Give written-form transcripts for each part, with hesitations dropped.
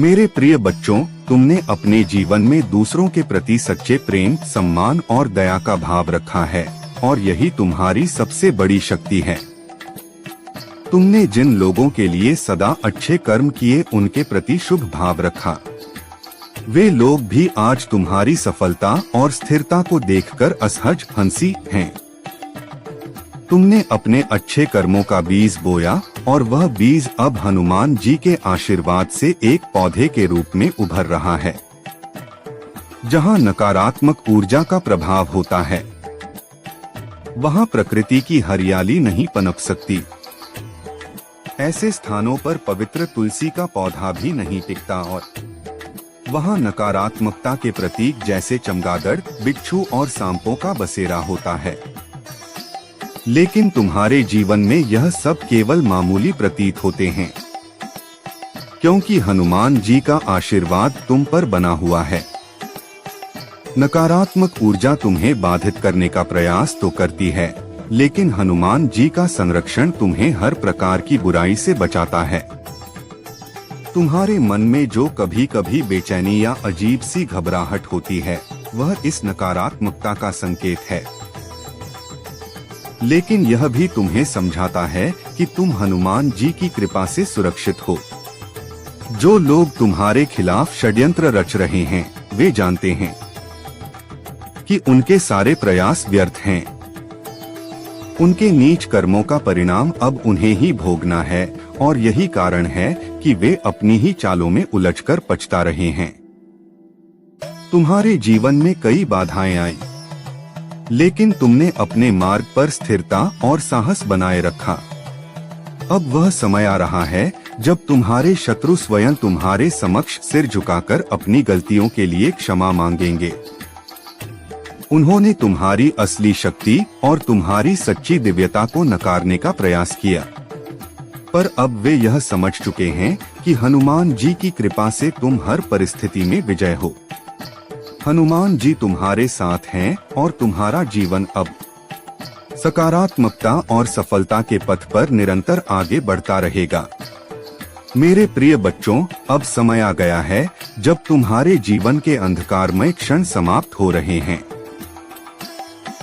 मेरे प्रिय बच्चों, तुमने अपने जीवन में दूसरों के प्रति सच्चे प्रेम, सम्मान और दया का भाव रखा है और यही तुम्हारी सबसे बड़ी शक्ति है। तुमने जिन लोगों के लिए सदा अच्छे कर्म किए, उनके प्रति शुभ भाव रखा। वे लोग भी आज तुम्हारी सफलता और स्थिरता को देखकर असहज हंसी हैं। तुमने अपने अच्छे कर्मों का बीज बोया और वह बीज अब हनुमान जी के आशीर्वाद से एक पौधे के रूप में उभर रहा है। जहां नकारात्मक ऊर्जा का प्रभाव होता है, वहां प्रकृति की हरियाली नहीं पनप सकती। ऐसे स्थानों पर पवित्र तुलसी का पौधा भी नहीं टिकता और वहां नकारात्मकता के प्रतीक जैसे चमगादड़, बिच्छू और सांपों का बसेरा होता है। लेकिन तुम्हारे जीवन में यह सब केवल मामूली प्रतीत होते हैं, क्योंकि हनुमान जी का आशीर्वाद तुम पर बना हुआ है। नकारात्मक ऊर्जा तुम्हें बाधित करने का प्रयास तो करती है, लेकिन हनुमान जी का संरक्षण तुम्हें हर प्रकार की बुराई से बचाता है। तुम्हारे मन में जो कभी कभी बेचैनी या अजीब सी घबराहट होती है, वह इस नकारात्मकता का संकेत है। लेकिन यह भी तुम्हें समझाता है कि तुम हनुमान जी की कृपा से सुरक्षित हो। जो लोग तुम्हारे खिलाफ षड्यंत्र रच रहे हैं, वे जानते हैं कि उनके सारे प्रयास व्यर्थ हैं। उनके नीच कर्मों का परिणाम अब उन्हें ही भोगना है और यही कारण है कि वे अपनी ही चालों में उलझकर पछता रहे हैं। तुम्हारे जीवन में कई बाधाएं आई, लेकिन तुमने अपने मार्ग पर स्थिरता और साहस बनाए रखा। अब वह समय आ रहा है जब तुम्हारे शत्रु स्वयं तुम्हारे समक्ष सिर झुकाकर अपनी गलतियों के लिए क्षमा मांगेंगे। उन्होंने तुम्हारी असली शक्ति और तुम्हारी सच्ची दिव्यता को नकारने का प्रयास किया, पर अब वे यह समझ चुके हैं कि हनुमान जी की कृपा से तुम हर परिस्थिति में विजय हो। हनुमान जी तुम्हारे साथ हैं और तुम्हारा जीवन अब सकारात्मकता और सफलता के पथ पर निरंतर आगे बढ़ता रहेगा। मेरे प्रिय बच्चों, अब समय आ गया है जब तुम्हारे जीवन के अंधकारमय क्षण समाप्त हो रहे हैं।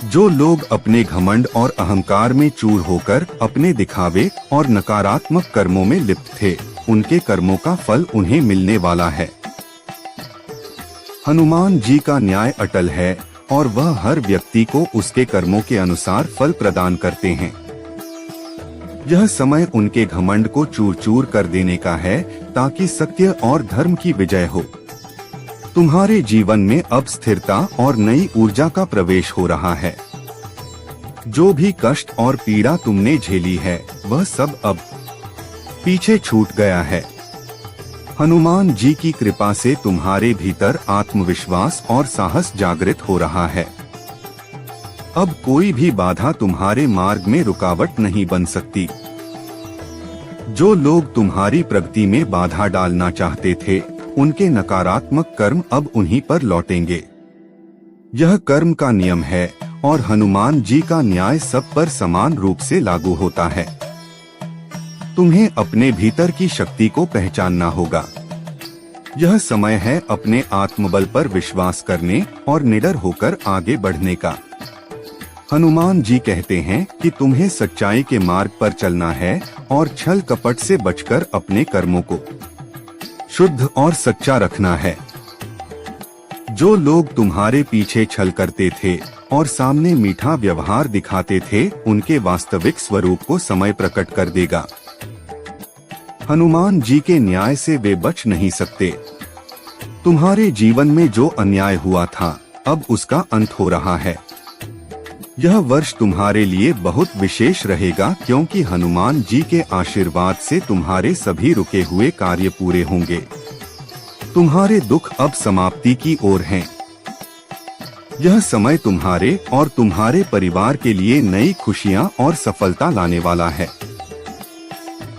जो लोग अपने घमंड और अहंकार में चूर होकर अपने दिखावे और नकारात्मक कर्मों में लिप्त थे, उनके कर्मों का फल उन्हें मिलने वाला है। हनुमान जी का न्याय अटल है और वह हर व्यक्ति को उसके कर्मों के अनुसार फल प्रदान करते हैं। यह समय उनके घमंड को चूर चूर कर देने का है, ताकि सत्य और धर्म की विजय हो। तुम्हारे जीवन में अब स्थिरता और नई ऊर्जा का प्रवेश हो रहा है। जो भी कष्ट और पीड़ा तुमने झेली है, वह सब अब पीछे छूट गया है। हनुमान जी की कृपा से तुम्हारे भीतर आत्मविश्वास और साहस जागृत हो रहा है। अब कोई भी बाधा तुम्हारे मार्ग में रुकावट नहीं बन सकती। जो लोग तुम्हारी प्रगति में बाधा डालना चाहते थे, उनके नकारात्मक कर्म अब उन्हीं पर लौटेंगे। यह कर्म का नियम है और हनुमान जी का न्याय सब पर समान रूप से लागू होता है। तुम्हें अपने भीतर की शक्ति को पहचानना होगा। यह समय है अपने आत्मबल पर विश्वास करने और निडर होकर आगे बढ़ने का। हनुमान जी कहते हैं कि तुम्हें सच्चाई के मार्ग पर चलना है और छल कपट से बचकर अपने कर्मों को शुद्ध और सच्चा रखना है। जो लोग तुम्हारे पीछे छल करते थे और सामने मीठा व्यवहार दिखाते थे, उनके वास्तविक स्वरूप को समय प्रकट कर देगा। हनुमान जी के न्याय से वे बच नहीं सकते। तुम्हारे जीवन में जो अन्याय हुआ था, अब उसका अंत हो रहा है। यह वर्ष तुम्हारे लिए बहुत विशेष रहेगा, क्योंकि हनुमान जी के आशीर्वाद से तुम्हारे सभी रुके हुए कार्य पूरे होंगे। तुम्हारे दुख अब समाप्ति की ओर हैं। यह समय तुम्हारे और तुम्हारे परिवार के लिए नई खुशियां और सफलता लाने वाला है।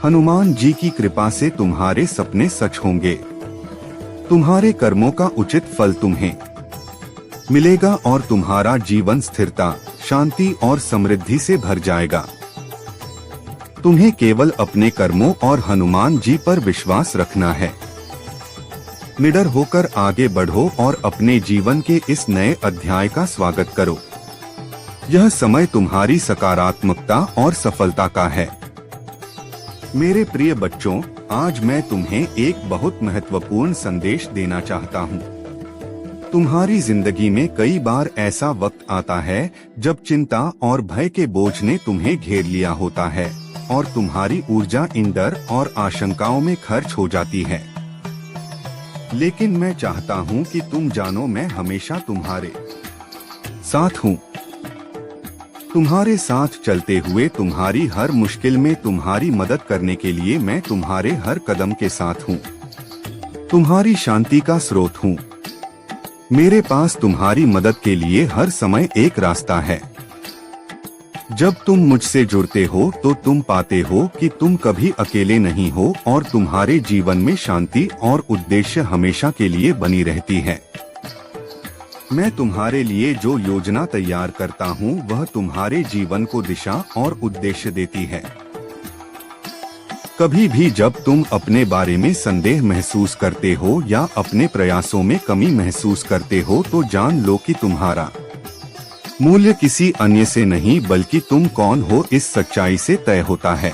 हनुमान जी की कृपा से तुम्हारे सपने सच होंगे। तुम्हारे कर्मों का उचित फल तुम्हें मिलेगा और तुम्हारा जीवन स्थिरता, शांति और समृद्धि से भर जाएगा। तुम्हें केवल अपने कर्मों और हनुमान जी पर विश्वास रखना है। निडर होकर आगे बढ़ो और अपने जीवन के इस नए अध्याय का स्वागत करो। यह समय तुम्हारी सकारात्मकता और सफलता का है। मेरे प्रिय बच्चों, आज मैं तुम्हें एक बहुत महत्वपूर्ण संदेश देना चाहता हूँ। तुम्हारी जिंदगी में कई बार ऐसा वक्त आता है जब चिंता और भय के बोझ ने तुम्हें घेर लिया होता है और तुम्हारी ऊर्जा इन डर और आशंकाओं में खर्च हो जाती है। लेकिन मैं चाहता हूँ कि तुम जानो, मैं हमेशा तुम्हारे साथ हूँ। तुम्हारे साथ चलते हुए तुम्हारी हर मुश्किल में तुम्हारी मदद करने के लिए मैं तुम्हारे हर कदम के साथ हूँ। तुम्हारी शांति का स्रोत हूँ। मेरे पास तुम्हारी मदद के लिए हर समय एक रास्ता है। जब तुम मुझसे जुड़ते हो तो तुम पाते हो कि तुम कभी अकेले नहीं हो और तुम्हारे जीवन में शांति और उद्देश्य हमेशा के लिए बनी रहती है। मैं तुम्हारे लिए जो योजना तैयार करता हूँ वह तुम्हारे जीवन को दिशा और उद्देश्य देती है। कभी भी जब तुम अपने बारे में संदेह महसूस करते हो या अपने प्रयासों में कमी महसूस करते हो तो जान लो कि तुम्हारा मूल्य किसी अन्य से नहीं बल्कि तुम कौन हो इस सच्चाई से तय होता है।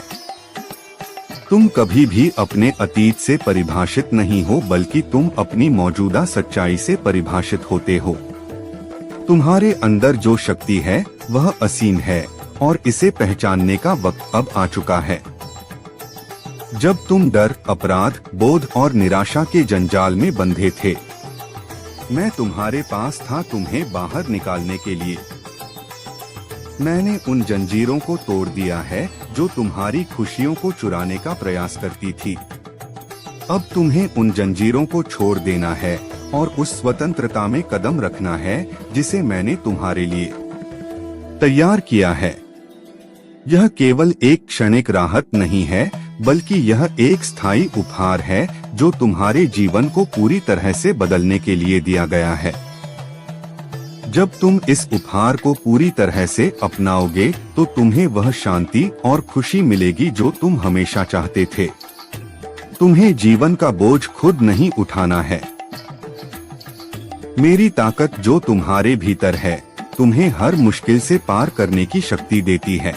तुम कभी भी अपने अतीत से परिभाषित नहीं हो बल्कि तुम अपनी मौजूदा सच्चाई से परिभाषित होते हो। तुम्हारे अंदर जो शक्ति है वह असीम है और इसे पहचानने का वक्त अब आ चुका है। जब तुम डर, अपराध बोध और निराशा के जंजाल में बंधे थे, मैं तुम्हारे पास था तुम्हें बाहर निकालने के लिए। मैंने उन जंजीरों को तोड़ दिया है जो तुम्हारी खुशियों को चुराने का प्रयास करती थी। अब तुम्हें उन जंजीरों को छोड़ देना है और उस स्वतंत्रता में कदम रखना है जिसे मैंने तुम्हारे लिए तैयार किया है। यह केवल एक क्षणिक राहत नहीं है बल्कि यह एक स्थायी उपहार है जो तुम्हारे जीवन को पूरी तरह से बदलने के लिए दिया गया है। जब तुम इस उपहार को पूरी तरह से अपनाओगे तो तुम्हें वह शांति और खुशी मिलेगी जो तुम हमेशा चाहते थे। तुम्हें जीवन का बोझ खुद नहीं उठाना है। मेरी ताकत जो तुम्हारे भीतर है तुम्हें हर मुश्किल से पार करने की शक्ति देती है।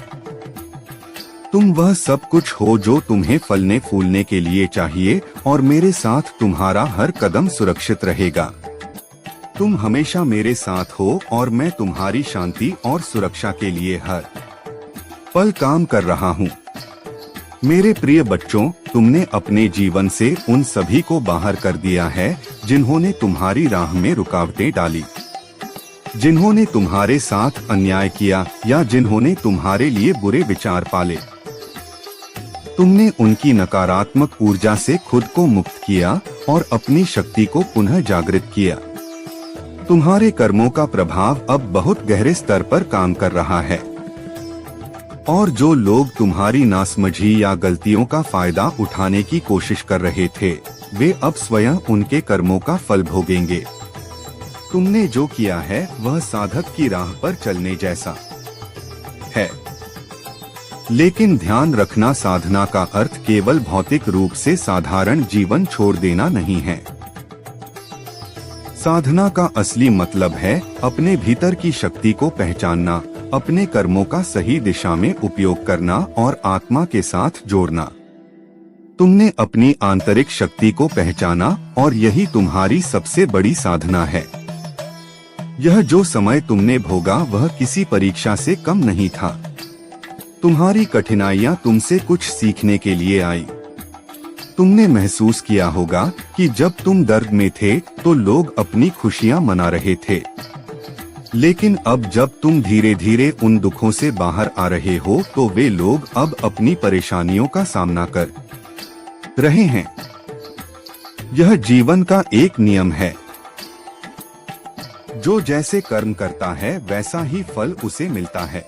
तुम वह सब कुछ हो जो तुम्हें फलने फूलने के लिए चाहिए और मेरे साथ तुम्हारा हर कदम सुरक्षित रहेगा। तुम हमेशा मेरे साथ हो और मैं तुम्हारी शांति और सुरक्षा के लिए हर पल काम कर रहा हूँ। मेरे प्रिय बच्चों, तुमने अपने जीवन से उन सभी को बाहर कर दिया है जिन्होंने तुम्हारी राह में रुकावटें डाली, जिन्होंने तुम्हारे साथ अन्याय किया या जिन्होंने तुम्हारे लिए बुरे विचार पाले। तुमने उनकी नकारात्मक ऊर्जा से खुद को मुक्त किया और अपनी शक्ति को पुनः जागृत किया। तुम्हारे कर्मों का प्रभाव अब बहुत गहरे स्तर पर काम कर रहा है और जो लोग तुम्हारी नासमझी या गलतियों का फायदा उठाने की कोशिश कर रहे थे वे अब स्वयं उनके कर्मों का फल भोगेंगे। तुमने जो किया है वह साधक की राह पर चलने जैसा है, लेकिन ध्यान रखना, साधना का अर्थ केवल भौतिक रूप से साधारण जीवन छोड़ देना नहीं है। साधना का असली मतलब है अपने भीतर की शक्ति को पहचानना, अपने कर्मों का सही दिशा में उपयोग करना और आत्मा के साथ जोड़ना। तुमने अपनी आंतरिक शक्ति को पहचाना और यही तुम्हारी सबसे बड़ी साधना है। यह जो समय तुमने भोगा वह किसी परीक्षा से कम नहीं था। तुम्हारी कठिनाइयां तुमसे कुछ सीखने के लिए आई। तुमने महसूस किया होगा कि जब तुम दर्द में थे तो लोग अपनी खुशियां मना रहे थे, लेकिन अब जब तुम धीरे धीरे उन दुखों से बाहर आ रहे हो तो वे लोग अब अपनी परेशानियों का सामना कर रहे हैं। यह जीवन का एक नियम है, जो जैसे कर्म करता है वैसा ही फल उसे मिलता है।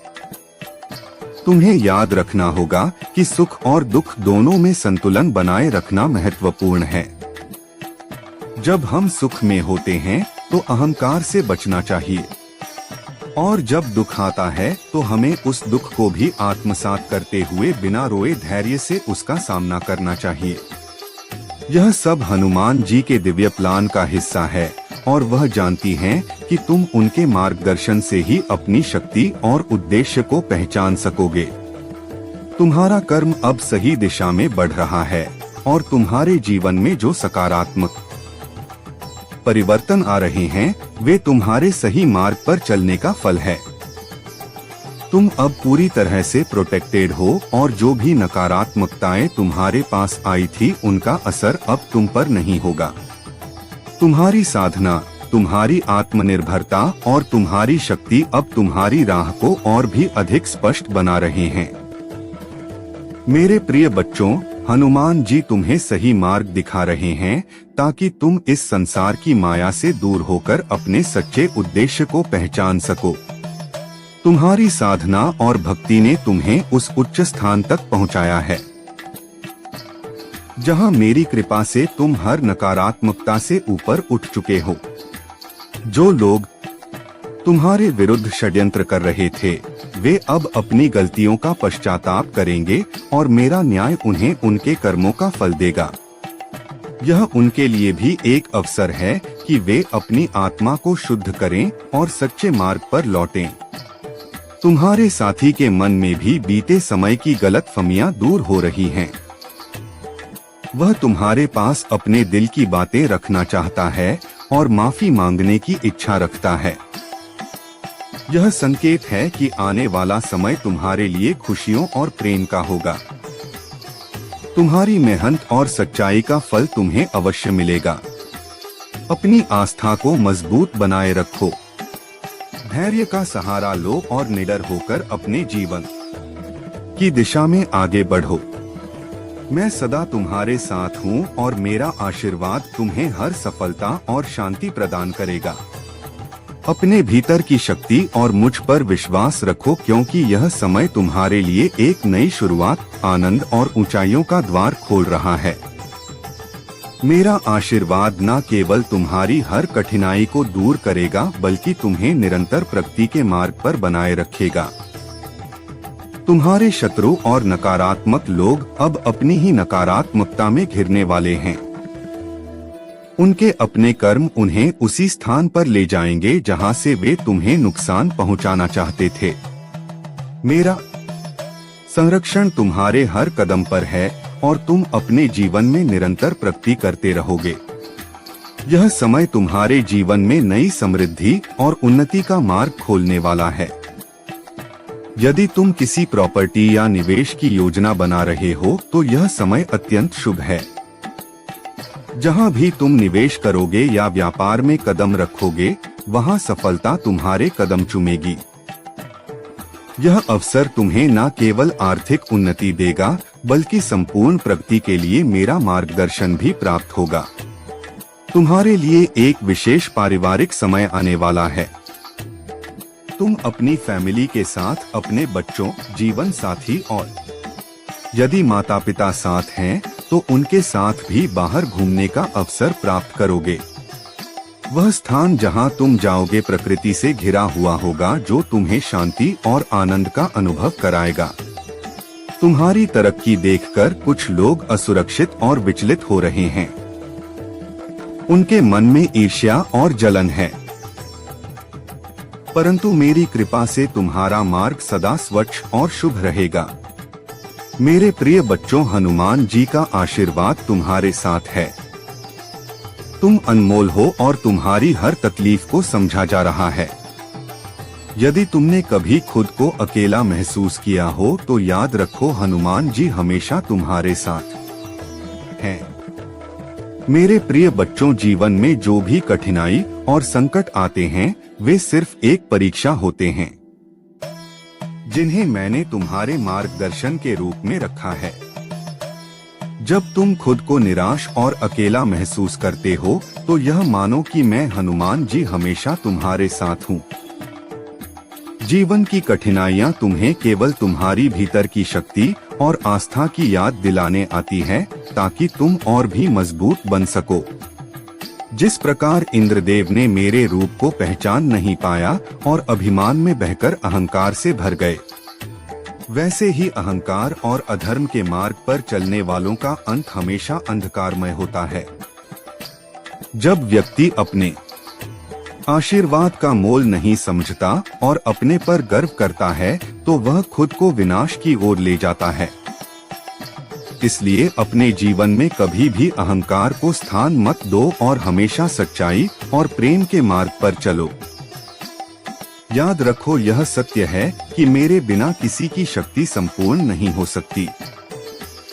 तुम्हें याद रखना होगा कि सुख और दुख दोनों में संतुलन बनाए रखना महत्वपूर्ण है। जब हम सुख में होते हैं तो अहंकार से बचना चाहिए और जब दुख आता है तो हमें उस दुख को भी आत्मसात करते हुए बिना रोए धैर्य से उसका सामना करना चाहिए। यह सब हनुमान जी के दिव्य प्लान का हिस्सा है और वह जानती हैं कि तुम उनके मार्गदर्शन से ही अपनी शक्ति और उद्देश्य को पहचान सकोगे। तुम्हारा कर्म अब सही दिशा में बढ़ रहा है और तुम्हारे जीवन में जो सकारात्मक परिवर्तन आ रहे हैं वे तुम्हारे सही मार्ग पर चलने का फल है। तुम अब पूरी तरह से प्रोटेक्टेड हो और जो भी नकारात्मकताएं तुम्हारे पास आई थी उनका असर अब तुम पर नहीं होगा। तुम्हारी साधना, तुम्हारी आत्मनिर्भरता और तुम्हारी शक्ति अब तुम्हारी राह को और भी अधिक स्पष्ट बना रहे हैं। मेरे प्रिय बच्चों, हनुमान जी तुम्हें सही मार्ग दिखा रहे हैं ताकि तुम इस संसार की माया से दूर होकर अपने सच्चे उद्देश्य को पहचान सको। तुम्हारी साधना और भक्ति ने तुम्हें उस उच्च स्थान तक पहुंचाया है जहां मेरी कृपा से तुम हर नकारात्मकता से ऊपर उठ चुके हो। जो लोग तुम्हारे विरुद्ध षड्यंत्र कर रहे थे वे अब अपनी गलतियों का पश्चाताप करेंगे और मेरा न्याय उन्हें उनके कर्मों का फल देगा। यह उनके लिए भी एक अवसर है कि वे अपनी आत्मा को शुद्ध करें और सच्चे मार्ग पर लौटें। तुम्हारे साथी के मन में भी बीते समय की गलतफहमियां दूर हो रही हैं। वह तुम्हारे पास अपने दिल की बातें रखना चाहता है और माफी मांगने की इच्छा रखता है। यह संकेत है कि आने वाला समय तुम्हारे लिए खुशियों और प्रेम का होगा। तुम्हारी मेहनत और सच्चाई का फल तुम्हें अवश्य मिलेगा। अपनी आस्था को मजबूत बनाए रखो, धैर्य का सहारा लो और निडर होकर अपने जीवन की दिशा में आगे बढ़ो। मैं सदा तुम्हारे साथ हूँ और मेरा आशीर्वाद तुम्हें हर सफलता और शांति प्रदान करेगा। अपने भीतर की शक्ति और मुझ पर विश्वास रखो क्योंकि यह समय तुम्हारे लिए एक नई शुरुआत, आनंद और ऊंचाइयों का द्वार खोल रहा है। मेरा आशीर्वाद न केवल तुम्हारी हर कठिनाई को दूर करेगा बल्कि तुम्हें निरंतर प्रगति के मार्ग पर बनाए रखेगा। तुम्हारे शत्रु और नकारात्मक लोग अब अपनी ही नकारात्मकता में घिरने वाले हैं। उनके अपने कर्म उन्हें उसी स्थान पर ले जाएंगे जहां से वे तुम्हें नुकसान पहुंचाना चाहते थे। मेरा संरक्षण तुम्हारे हर कदम पर है और तुम अपने जीवन में निरंतर प्रगति करते रहोगे। यह समय तुम्हारे जीवन में नई समृद्धि और उन्नति का मार्ग खोलने वाला है। यदि तुम किसी प्रॉपर्टी या निवेश की योजना बना रहे हो तो यह समय अत्यंत शुभ है। जहां भी तुम निवेश करोगे या व्यापार में कदम रखोगे वहां सफलता तुम्हारे कदम चूमेगी। यह अवसर तुम्हें न केवल आर्थिक उन्नति देगा बल्कि संपूर्ण प्रगति के लिए मेरा मार्गदर्शन भी प्राप्त होगा। तुम्हारे लिए एक विशेष पारिवारिक समय आने वाला है। तुम अपनी फैमिली के साथ अपने बच्चों, जीवन साथी और यदि माता पिता साथ हैं तो उनके साथ भी बाहर घूमने का अवसर प्राप्त करोगे। वह स्थान जहां तुम जाओगे प्रकृति से घिरा हुआ होगा जो तुम्हें शांति और आनंद का अनुभव कराएगा। तुम्हारी तरक्की देखकर कुछ लोग असुरक्षित और विचलित हो रहे हैं। उनके मन में ईर्ष्या और जलन है, परंतु मेरी कृपा से तुम्हारा मार्ग सदा स्वच्छ और शुभ रहेगा। मेरे प्रिय बच्चों, हनुमान जी का आशीर्वाद तुम्हारे साथ है। तुम अनमोल हो और तुम्हारी हर तकलीफ को समझा जा रहा है। यदि तुमने कभी खुद को अकेला महसूस किया हो तो याद रखो हनुमान जी हमेशा तुम्हारे साथ हैं। मेरे प्रिय बच्चों, जीवन में जो भी कठिनाई और संकट आते हैं वे सिर्फ एक परीक्षा होते हैं जिन्हें मैंने तुम्हारे मार्गदर्शन के रूप में रखा है। जब तुम खुद को निराश और अकेला महसूस करते हो तो यह मानो कि मैं हनुमान जी हमेशा तुम्हारे साथ हूँ। जीवन की कठिनाइयाँ तुम्हें केवल तुम्हारी भीतर की शक्ति और आस्था की याद दिलाने आती है ताकि तुम और भी मजबूत बन सको। जिस प्रकार इंद्रदेव ने मेरे रूप को पहचान नहीं पाया और अभिमान में बहकर अहंकार से भर गए, वैसे ही अहंकार और अधर्म के मार्ग पर चलने वालों का अंत हमेशा अंधकारमय होता है। जब व्यक्ति अपने आशीर्वाद का मोल नहीं समझता और अपने पर गर्व करता है तो वह खुद को विनाश की ओर ले जाता है। इसलिए अपने जीवन में कभी भी अहंकार को स्थान मत दो और हमेशा सच्चाई और प्रेम के मार्ग पर चलो। याद रखो, यह सत्य है कि मेरे बिना किसी की शक्ति संपूर्ण नहीं हो सकती।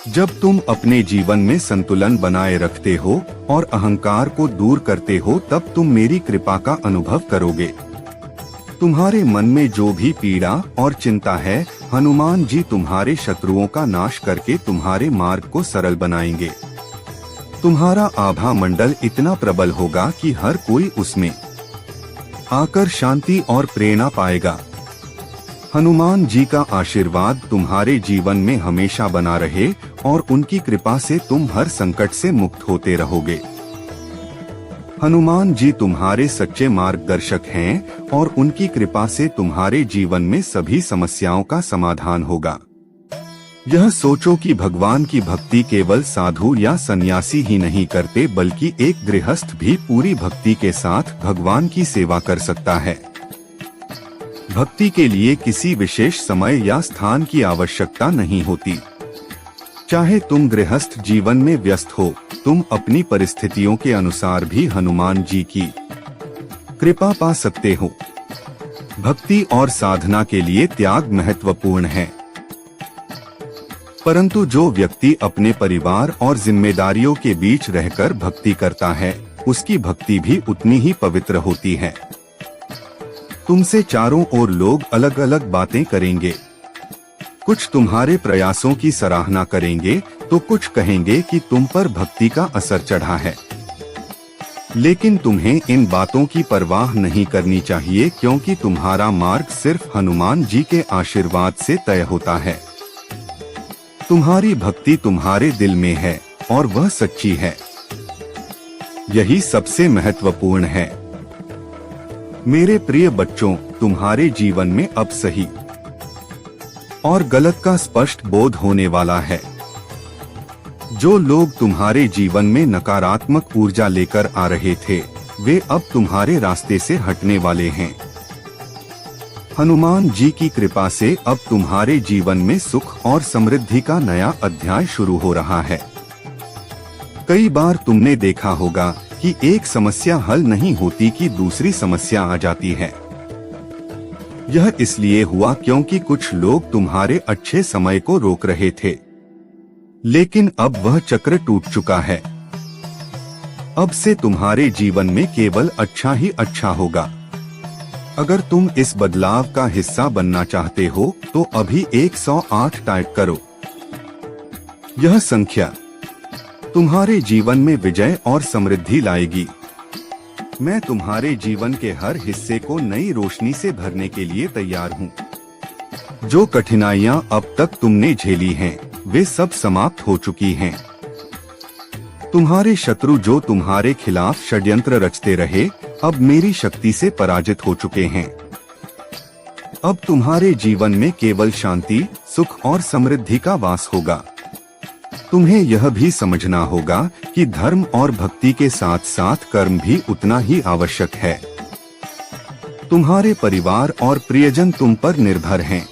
जब तुम अपने जीवन में संतुलन बनाए रखते हो और अहंकार को दूर करते हो तब तुम मेरी कृपा का अनुभव करोगे। तुम्हारे मन में जो भी पीड़ा और चिंता है, हनुमान जी तुम्हारे शत्रुओं का नाश करके तुम्हारे मार्ग को सरल बनाएंगे। तुम्हारा आभा मंडल इतना प्रबल होगा कि हर कोई उसमें आकर शांति और प्रेरणा पाएगा। हनुमान जी का आशीर्वाद तुम्हारे जीवन में हमेशा बना रहे और उनकी कृपा से तुम हर संकट से मुक्त होते रहोगे। हनुमान जी तुम्हारे सच्चे मार्गदर्शक हैं और उनकी कृपा से तुम्हारे जीवन में सभी समस्याओं का समाधान होगा। यह सोचो कि भगवान की भक्ति केवल साधु या सन्यासी ही नहीं करते, बल्कि एक गृहस्थ भी पूरी भक्ति के साथ भगवान की सेवा कर सकता है। भक्ति के लिए किसी विशेष समय या स्थान की आवश्यकता नहीं होती। चाहे तुम गृहस्थ जीवन में व्यस्त हो, तुम अपनी परिस्थितियों के अनुसार भी हनुमान जी की कृपा पा सकते हो। भक्ति और साधना के लिए त्याग महत्वपूर्ण है, परंतु जो व्यक्ति अपने परिवार और जिम्मेदारियों के बीच रहकर भक्ति करता है, उसकी भक्ति भी उतनी ही पवित्र होती है। तुमसे चारों ओर लोग अलग अलग बातें करेंगे। कुछ तुम्हारे प्रयासों की सराहना करेंगे तो कुछ कहेंगे कि तुम पर भक्ति का असर चढ़ा है। लेकिन तुम्हें इन बातों की परवाह नहीं करनी चाहिए, क्योंकि तुम्हारा मार्ग सिर्फ हनुमान जी के आशीर्वाद से तय होता है। तुम्हारी भक्ति तुम्हारे दिल में है और वह सच्ची है। यही सबसे महत्वपूर्ण है। मेरे प्रिय बच्चों, तुम्हारे जीवन में अब सही और गलत का स्पष्ट बोध होने वाला है। जो लोग तुम्हारे जीवन में नकारात्मक ऊर्जा लेकर आ रहे थे, वे अब तुम्हारे रास्ते से हटने वाले हैं। हनुमान जी की कृपा से अब तुम्हारे जीवन में सुख और समृद्धि का नया अध्याय शुरू हो रहा है। कई बार तुमने देखा होगा कि एक समस्या हल नहीं होती कि दूसरी समस्या आ जाती है। यह इसलिए हुआ क्योंकि कुछ लोग तुम्हारे अच्छे समय को रोक रहे थे, लेकिन अब वह चक्र टूट चुका है। अब से तुम्हारे जीवन में केवल अच्छा ही अच्छा होगा। अगर तुम इस बदलाव का हिस्सा बनना चाहते हो तो अभी 108 टाइप करो। यह संख्या तुम्हारे जीवन में विजय और समृद्धि लाएगी। मैं तुम्हारे जीवन के हर हिस्से को नई रोशनी से भरने के लिए तैयार हूँ। जो कठिनाइयाँ अब तक तुमने झेली हैं, वे सब समाप्त हो चुकी हैं। तुम्हारे शत्रु जो तुम्हारे खिलाफ षड्यंत्र रचते रहे, अब मेरी शक्ति से पराजित हो चुके हैं। अब तुम्हारे जीवन में केवल शांति, सुख और समृद्धि का वास होगा। तुम्हें यह भी समझना होगा कि धर्म और भक्ति के साथ साथ कर्म भी उतना ही आवश्यक है। तुम्हारे परिवार और प्रियजन तुम पर निर्भर हैं।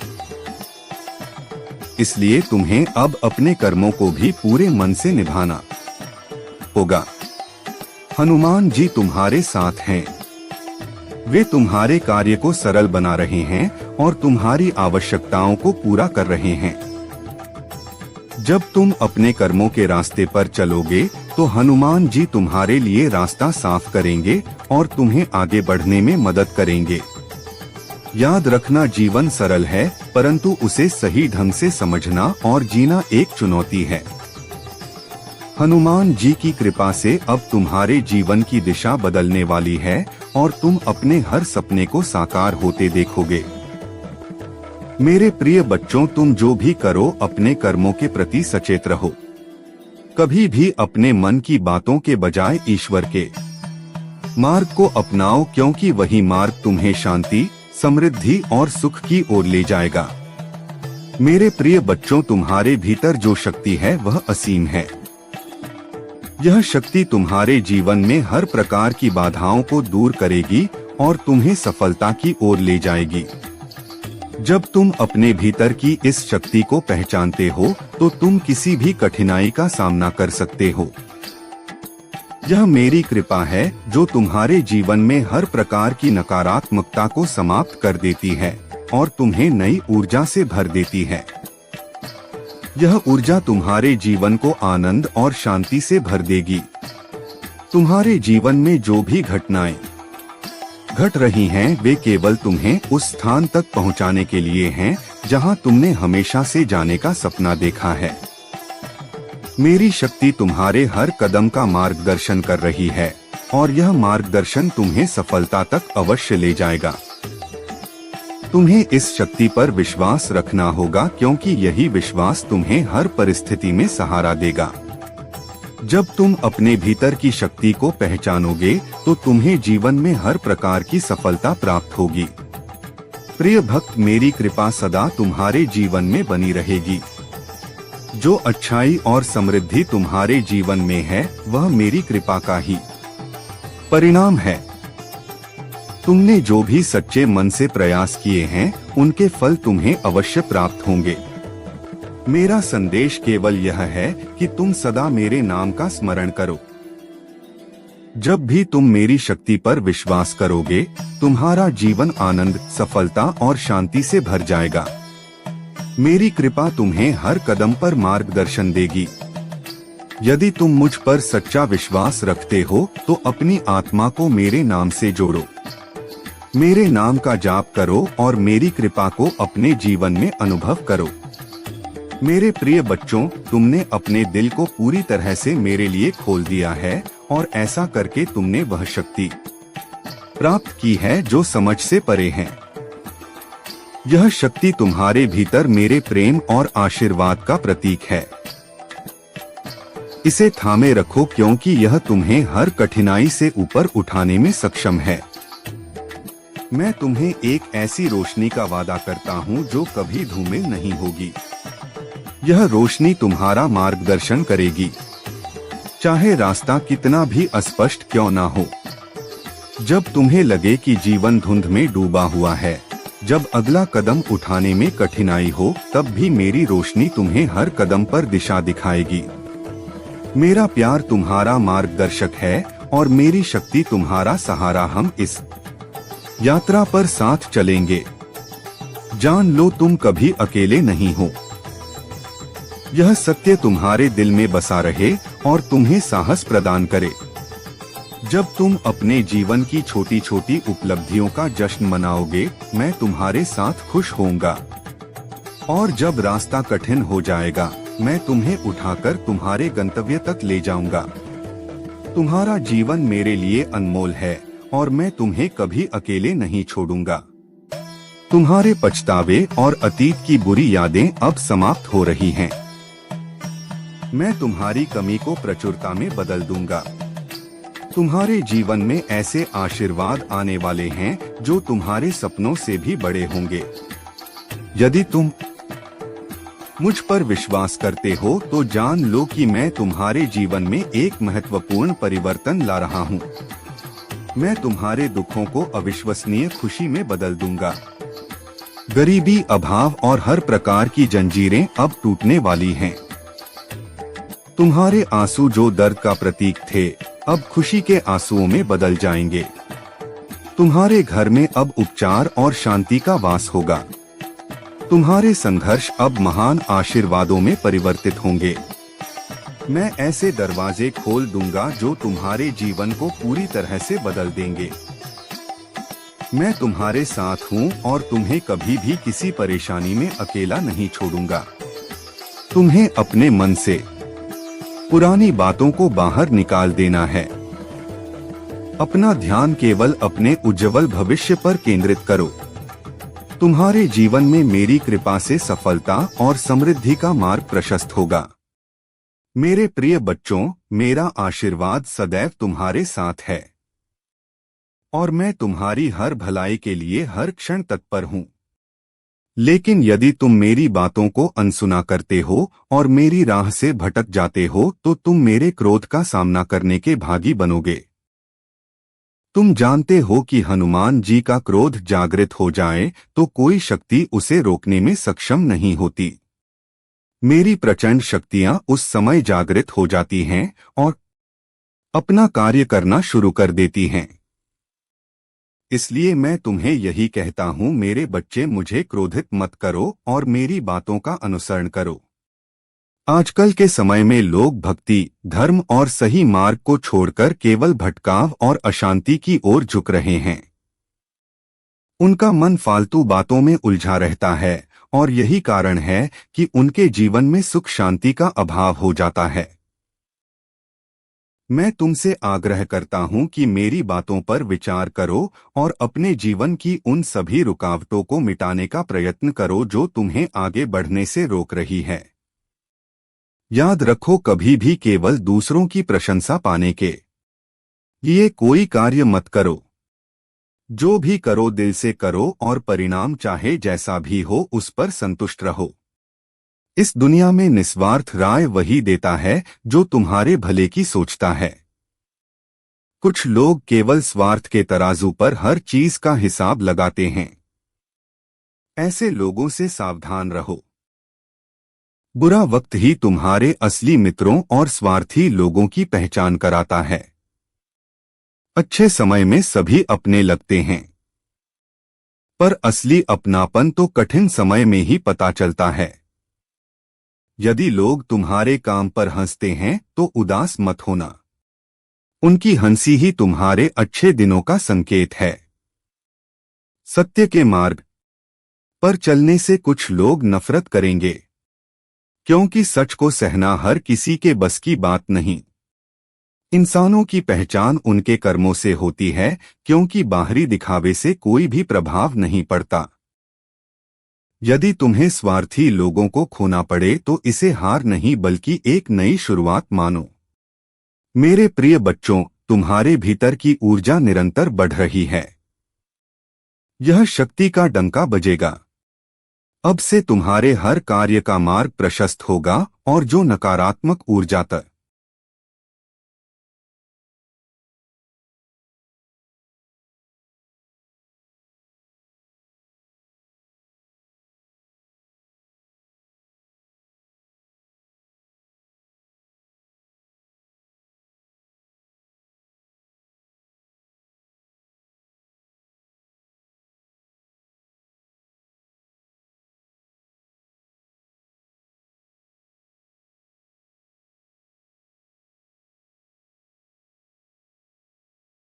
इसलिए तुम्हें अब अपने कर्मों को भी पूरे मन से निभाना होगा। हनुमान जी तुम्हारे साथ हैं। वे तुम्हारे कार्य को सरल बना रहे हैं और तुम्हारी आवश्यकताओं को पूरा कर रहे हैं। जब तुम अपने कर्मों के रास्ते पर चलोगे तो हनुमान जी तुम्हारे लिए रास्ता साफ करेंगे और तुम्हें आगे बढ़ने में मदद करेंगे। याद रखना, जीवन सरल है, परंतु उसे सही ढंग से समझना और जीना एक चुनौती है। हनुमान जी की कृपा से अब तुम्हारे जीवन की दिशा बदलने वाली है और तुम अपने हर सपने को साकार होते देखोगे। मेरे प्रिय बच्चों, तुम जो भी करो अपने कर्मों के प्रति सचेत रहो। कभी भी अपने मन की बातों के बजाय ईश्वर के मार्ग को अपनाओ, क्योंकि वही मार्ग तुम्हें शांति, समृद्धि और सुख की ओर ले जाएगा। मेरे प्रिय बच्चों, तुम्हारे भीतर जो शक्ति है वह असीम है। यह शक्ति तुम्हारे जीवन में हर प्रकार की बाधाओं को दूर करेगी और तुम्हें सफलता की ओर ले जाएगी। जब तुम अपने भीतर की इस शक्ति को पहचानते हो तो तुम किसी भी कठिनाई का सामना कर सकते हो। यह मेरी कृपा है जो तुम्हारे जीवन में हर प्रकार की नकारात्मकता को समाप्त कर देती है और तुम्हें नई ऊर्जा से भर देती है। यह ऊर्जा तुम्हारे जीवन को आनंद और शांति से भर देगी। तुम्हारे जीवन में जो भी घटनाएं घट रही हैं, वे केवल तुम्हें उस स्थान तक पहुंचाने के लिए हैं जहां तुमने हमेशा से जाने का सपना देखा है। मेरी शक्ति तुम्हारे हर कदम का मार्गदर्शन कर रही है और यह मार्गदर्शन तुम्हें सफलता तक अवश्य ले जाएगा। तुम्हें इस शक्ति पर विश्वास रखना होगा क्योंकि यही विश्वास तुम्हें हर परिस्थिति में सहारा देगा। जब तुम अपने भीतर की शक्ति को पहचानोगे तो तुम्हें जीवन में हर प्रकार की सफलता प्राप्त होगी। प्रिय भक्त, मेरी कृपा सदा तुम्हारे जीवन में बनी रहेगी। जो अच्छाई और समृद्धि तुम्हारे जीवन में है वह मेरी कृपा का ही परिणाम है। तुमने जो भी सच्चे मन से प्रयास किए हैं उनके फल तुम्हें अवश्य प्राप्त होंगे। मेरा संदेश केवल यह है कि तुम सदा मेरे नाम का स्मरण करो। जब भी तुम मेरी शक्ति पर विश्वास करोगे, तुम्हारा जीवन आनंद, सफलता और शांति से भर जाएगा। मेरी कृपा तुम्हें हर कदम पर मार्गदर्शन देगी। यदि तुम मुझ पर सच्चा विश्वास रखते हो तो अपनी आत्मा को मेरे नाम से जोड़ो। मेरे नाम का जाप करो और मेरी कृपा को अपने जीवन में अनुभव करो। मेरे प्रिय बच्चों, तुमने अपने दिल को पूरी तरह से मेरे लिए खोल दिया है और ऐसा करके तुमने वह शक्ति प्राप्त की है जो समझ से परे है। यह शक्ति तुम्हारे भीतर मेरे प्रेम और आशीर्वाद का प्रतीक है। इसे थामे रखो क्योंकि यह तुम्हें हर कठिनाई से ऊपर उठाने में सक्षम है। मैं तुम्हें एक ऐसी रोशनी का वादा करता हूँ जो कभी धूमिल नहीं होगी। यह रोशनी तुम्हारा मार्गदर्शन करेगी, चाहे रास्ता कितना भी अस्पष्ट क्यों ना हो। जब तुम्हें लगे कि जीवन धुंध में डूबा हुआ है, जब अगला कदम उठाने में कठिनाई हो, तब भी मेरी रोशनी तुम्हें हर कदम पर दिशा दिखाएगी। मेरा प्यार तुम्हारा मार्गदर्शक है और मेरी शक्ति तुम्हारा सहारा। हम इस यात्रा पर साथ चलेंगे। जान लो, तुम कभी अकेले नहीं हो। यह सत्य तुम्हारे दिल में बसा रहे और तुम्हें साहस प्रदान करे। जब तुम अपने जीवन की छोटी छोटी उपलब्धियों का जश्न मनाओगे, मैं तुम्हारे साथ खुश होऊंगा। और जब रास्ता कठिन हो जाएगा, मैं तुम्हें उठाकर तुम्हारे गंतव्य तक ले जाऊंगा। तुम्हारा जीवन मेरे लिए अनमोल है और मैं तुम्हें कभी अकेले नहीं छोड़ूंगा। तुम्हारे पछतावे और अतीत की बुरी यादें अब समाप्त हो रही हैं। मैं तुम्हारी कमी को प्रचुरता में बदल दूंगा। तुम्हारे जीवन में ऐसे आशीर्वाद आने वाले हैं जो तुम्हारे सपनों से भी बड़े होंगे। यदि तुम मुझ पर विश्वास करते हो तो जान लो कि मैं तुम्हारे जीवन में एक महत्वपूर्ण परिवर्तन ला रहा हूँ। मैं तुम्हारे दुखों को अविश्वसनीय खुशी में बदल दूंगा। गरीबी, अभाव और हर प्रकार की जंजीरें अब टूटने वाली हैं। तुम्हारे आंसू जो दर्द का प्रतीक थे, अब खुशी के आंसुओं में बदल जाएंगे। तुम्हारे घर में अब उपचार और शांति का वास होगा। तुम्हारे संघर्ष अब महान आशीर्वादों में परिवर्तित होंगे। मैं ऐसे दरवाजे खोल दूंगा जो तुम्हारे जीवन को पूरी तरह से बदल देंगे। मैं तुम्हारे साथ हूँ और तुम्हें कभी भी किसी परेशानी में अकेला नहीं छोड़ूंगा। तुम्हें अपने मन से पुरानी बातों को बाहर निकाल देना है। अपना ध्यान केवल अपने उज्जवल भविष्य पर केंद्रित करो। तुम्हारे जीवन में मेरी कृपा से सफलता और समृद्धि का मार्ग प्रशस्त होगा। मेरे प्रिय बच्चों, मेरा आशीर्वाद सदैव तुम्हारे साथ है और मैं तुम्हारी हर भलाई के लिए हर क्षण तत्पर हूँ। लेकिन यदि तुम मेरी बातों को अनसुना करते हो और मेरी राह से भटक जाते हो तो तुम मेरे क्रोध का सामना करने के भागी बनोगे। तुम जानते हो कि हनुमान जी का क्रोध जागृत हो जाए तो कोई शक्ति उसे रोकने में सक्षम नहीं होती। मेरी प्रचंड शक्तियां उस समय जागृत हो जाती हैं और अपना कार्य करना शुरू कर देती हैं। इसलिए मैं तुम्हें यही कहता हूं, मेरे बच्चे, मुझे क्रोधित मत करो और मेरी बातों का अनुसरण करो। आजकल के समय में लोग भक्ति, धर्म और सही मार्ग को छोड़कर केवल भटकाव और अशांति की ओर झुक रहे हैं। उनका मन फालतू बातों में उलझा रहता है और यही कारण है कि उनके जीवन में सुख शांति का अभाव हो जाता है। मैं तुमसे आग्रह करता हूं कि मेरी बातों पर विचार करो और अपने जीवन की उन सभी रुकावटों को मिटाने का प्रयत्न करो जो तुम्हें आगे बढ़ने से रोक रही है। याद रखो, कभी भी केवल दूसरों की प्रशंसा पाने के लिए कोई कार्य मत करो। जो भी करो दिल से करो और परिणाम चाहे जैसा भी हो उस पर संतुष्ट रहो। इस दुनिया में निस्वार्थ राय वही देता है जो तुम्हारे भले की सोचता है। कुछ लोग केवल स्वार्थ के तराजू पर हर चीज का हिसाब लगाते हैं। ऐसे लोगों से सावधान रहो। बुरा वक्त ही तुम्हारे असली मित्रों और स्वार्थी लोगों की पहचान कराता है। अच्छे समय में सभी अपने लगते हैं, पर असली अपनापन तो कठिन समय में ही पता चलता है। यदि लोग तुम्हारे काम पर हंसते हैं तो उदास मत होना। उनकी हंसी ही तुम्हारे अच्छे दिनों का संकेत है। सत्य के मार्ग पर चलने से कुछ लोग नफरत करेंगे, क्योंकि सच को सहना हर किसी के बस की बात नहीं। इंसानों की पहचान उनके कर्मों से होती है, क्योंकि बाहरी दिखावे से कोई भी प्रभाव नहीं पड़ता। यदि तुम्हें स्वार्थी लोगों को खोना पड़े तो इसे हार नहीं बल्कि एक नई शुरुआत मानो। मेरे प्रिय बच्चों, तुम्हारे भीतर की ऊर्जा निरंतर बढ़ रही है। यह शक्ति का डंका बजेगा। अब से तुम्हारे हर कार्य का मार्ग प्रशस्त होगा और जो नकारात्मक ऊर्जा तक